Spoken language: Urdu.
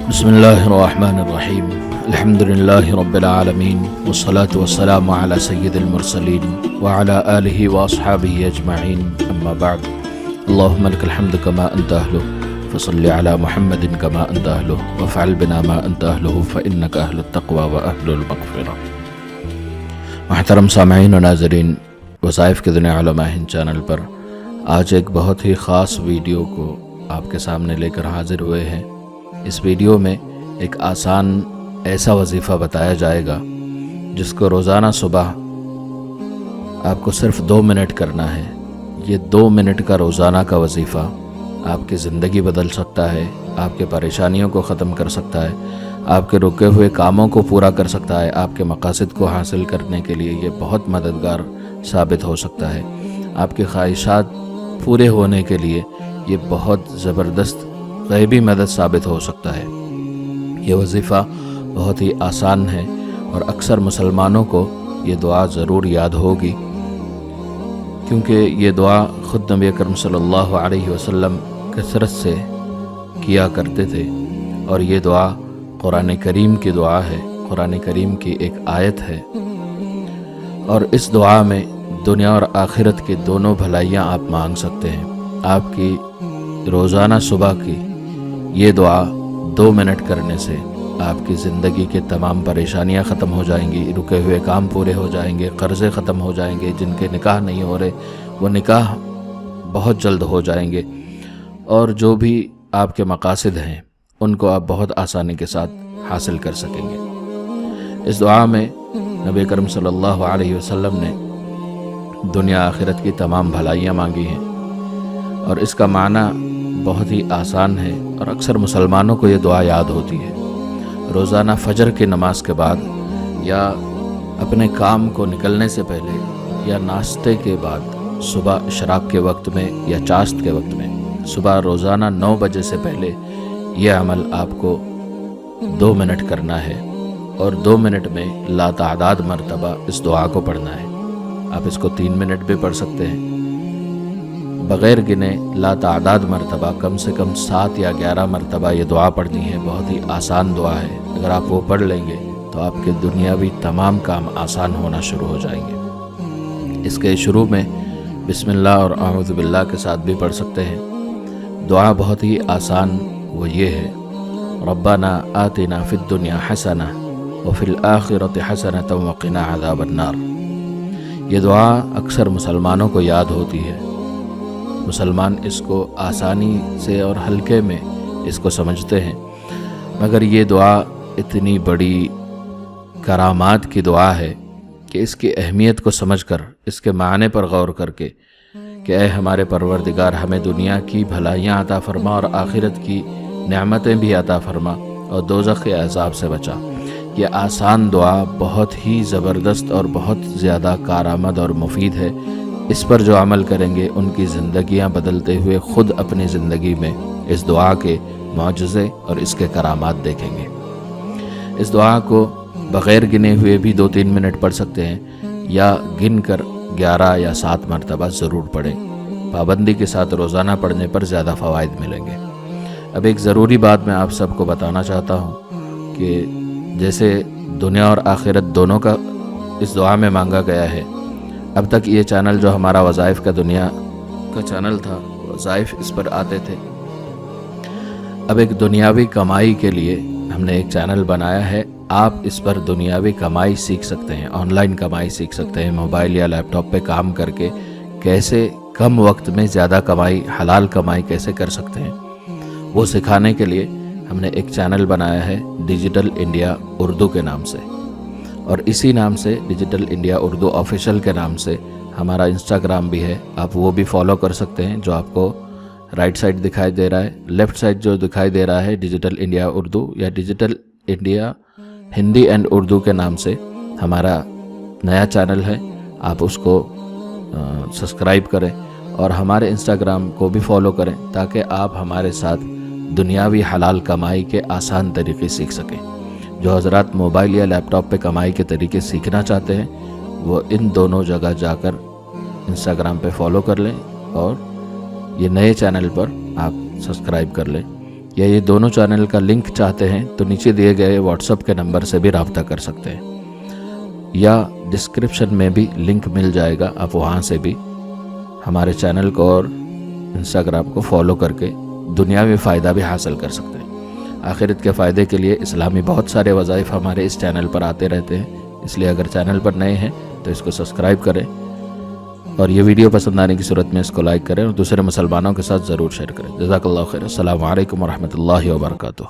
بسم اللہ الرحمن الرحیم الحمد للہ رب العالمین والصلاة والسلام علی سید المرسلین وعلی آلہ واصحابہ اجمعین اما بعد اللہم لک الحمد کما انت اہلہ فصل علی محمد کما انت اہلہ وفعل بنا ما انت اہلہ فانک اہل التقوی واہل المغفرہ۔ محترم سامعین و ناظرین، وظائف کی دنیا علماء ہند چینل پر آج ایک بہت ہی خاص ویڈیو کو آپ کے سامنے لے کر حاضر ہوئے ہیں۔ اس ویڈیو میں ایک آسان ایسا وظیفہ بتایا جائے گا جس کو روزانہ صبح آپ کو صرف 2 منٹ کرنا ہے۔ یہ 2 منٹ کا روزانہ کا وظیفہ آپ کی زندگی بدل سکتا ہے، آپ کے پریشانیوں کو ختم کر سکتا ہے، آپ کے رکے ہوئے کاموں کو پورا کر سکتا ہے، آپ کے مقاصد کو حاصل کرنے کے لیے یہ بہت مددگار ثابت ہو سکتا ہے۔ آپ کے خواہشات پورے ہونے کے لیے یہ بہت زبردست غیبی مدد ثابت ہو سکتا ہے۔ یہ وظیفہ بہت ہی آسان ہے اور اکثر مسلمانوں کو یہ دعا ضرور یاد ہوگی، کیونکہ یہ دعا خود نبی اکرم صلی اللہ علیہ وسلم کثرت سے کیا کرتے تھے، اور یہ دعا قرآن کریم کی دعا ہے، قرآن کریم کی ایک آیت ہے، اور اس دعا میں دنیا اور آخرت کی دونوں بھلائیاں آپ مانگ سکتے ہیں۔ آپ کی روزانہ صبح کی یہ دعا 2 منٹ کرنے سے آپ کی زندگی کے تمام پریشانیاں ختم ہو جائیں گی، رکے ہوئے کام پورے ہو جائیں گے، قرضے ختم ہو جائیں گے، جن کے نکاح نہیں ہو رہے وہ نکاح بہت جلد ہو جائیں گے، اور جو بھی آپ کے مقاصد ہیں ان کو آپ بہت آسانی کے ساتھ حاصل کر سکیں گے۔ اس دعا میں نبی کریم صلی اللہ علیہ وسلم نے دنیا آخرت کی تمام بھلائیاں مانگی ہیں، اور اس کا معنی بہت ہی آسان ہے اور اکثر مسلمانوں کو یہ دعا یاد ہوتی ہے۔ روزانہ فجر کی نماز کے بعد، یا اپنے کام کو نکلنے سے پہلے، یا ناشتے کے بعد، صبح اشراق کے وقت میں یا چاشت کے وقت میں، صبح روزانہ 9 بجے سے پہلے یہ عمل آپ کو 2 منٹ کرنا ہے، اور 2 منٹ میں لاتعداد مرتبہ اس دعا کو پڑھنا ہے۔ آپ اس کو 3 منٹ بھی پڑھ سکتے ہیں، بغیر گنے لاتعداد مرتبہ، کم سے کم 7 یا 11 مرتبہ یہ دعا پڑھنی ہے۔ بہت ہی آسان دعا ہے، اگر آپ وہ پڑھ لیں گے تو آپ کے دنیاوی تمام کام آسان ہونا شروع ہو جائیں گے۔ اس کے شروع میں بسم اللہ اور اعوذ باللہ کے ساتھ بھی پڑھ سکتے ہیں۔ دعا بہت ہی آسان وہ یہ ہے: ربنا آتنا فی الدنیا حسنہ وفی الآخرۃ حسنۃ وقنا عذاب النار۔ یہ دعا اکثر مسلمانوں کو یاد ہوتی ہے، مسلمان اس کو آسانی سے اور ہلکے میں اس کو سمجھتے ہیں، مگر یہ دعا اتنی بڑی کرامات کی دعا ہے کہ اس کی اہمیت کو سمجھ کر، اس کے معنی پر غور کر کے کہ اے ہمارے پروردگار، ہمیں دنیا کی بھلائیاں عطا فرما اور آخرت کی نعمتیں بھی عطا فرما، اور دوزخ کے عذاب سے بچا۔ یہ آسان دعا بہت ہی زبردست اور بہت زیادہ کارآمد اور مفید ہے۔ اس پر جو عمل کریں گے ان کی زندگیاں بدلتے ہوئے خود اپنی زندگی میں اس دعا کے معجزے اور اس کے کرامات دیکھیں گے۔ اس دعا کو بغیر گنے ہوئے بھی 2-3 منٹ پڑھ سکتے ہیں، یا گن کر 11 یا 7 مرتبہ ضرور پڑھیں۔ پابندی کے ساتھ روزانہ پڑھنے پر زیادہ فوائد ملیں گے۔ اب ایک ضروری بات میں آپ سب کو بتانا چاہتا ہوں کہ جیسے دنیا اور آخرت دونوں کا اس دعا میں مانگا گیا ہے، اب تک یہ چینل جو ہمارا وظائف کا دنیا کا چینل تھا، وظائف اس پر آتے تھے۔ اب ایک دنیاوی کمائی کے لیے ہم نے ایک چینل بنایا ہے۔ آپ اس پر دنیاوی کمائی سیکھ سکتے ہیں، آن لائن کمائی سیکھ سکتے ہیں، موبائل یا لیپ ٹاپ پہ کام کر کے کیسے کم وقت میں زیادہ کمائی، حلال کمائی کیسے کر سکتے ہیں، وہ سکھانے کے لیے ہم نے ایک چینل بنایا ہے ڈیجیٹل انڈیا اردو کے نام سے، اور اسی نام سے ڈیجیٹل انڈیا اردو آفیشیل کے نام سے ہمارا انسٹاگرام بھی ہے۔ آپ وہ بھی فالو کر سکتے ہیں، جو آپ کو رائٹ سائڈ دکھائی دے رہا ہے، لیفٹ سائڈ جو دکھائی دے رہا ہے ڈیجیٹل انڈیا اردو، یا digital India Hindi and Urdu کے نام سے ہمارا نیا چینل ہے۔ آپ اس کو سبسکرائب کریں اور ہمارے انسٹاگرام کو بھی فالو کریں، تاکہ آپ ہمارے ساتھ دنیاوی حلال کمائی کے آسان طریقے سیکھ سکیں۔ جو حضرات موبائل یا لیپ ٹاپ پہ کمائی کے طریقے سیکھنا چاہتے ہیں، وہ ان دونوں جگہ جا کر انسٹاگرام پہ فالو کر لیں، اور یہ نئے چینل پر آپ سبسکرائب کر لیں، یا یہ دونوں چینل کا لنک چاہتے ہیں تو نیچے دیے گئے واٹس ایپ کے نمبر سے بھی رابطہ کر سکتے ہیں، یا ڈسکرپشن میں بھی لنک مل جائے گا، آپ وہاں سے بھی ہمارے چینل کو اور انسٹاگرام کو فالو کر کے دنیاوی فائدہ بھی حاصل کر سکتے ہیں۔ آخرت کے فائدے کے لیے اسلامی بہت سارے وظائف ہمارے اس چینل پر آتے رہتے ہیں، اس لیے اگر چینل پر نئے ہیں تو اس کو سبسکرائب کریں، اور یہ ویڈیو پسند آنے کی صورت میں اس کو لائک کریں اور دوسرے مسلمانوں کے ساتھ ضرور شیئر کریں۔ جزاک اللہ خیر۔ السلام علیکم ورحمۃ اللہ وبرکاتہ۔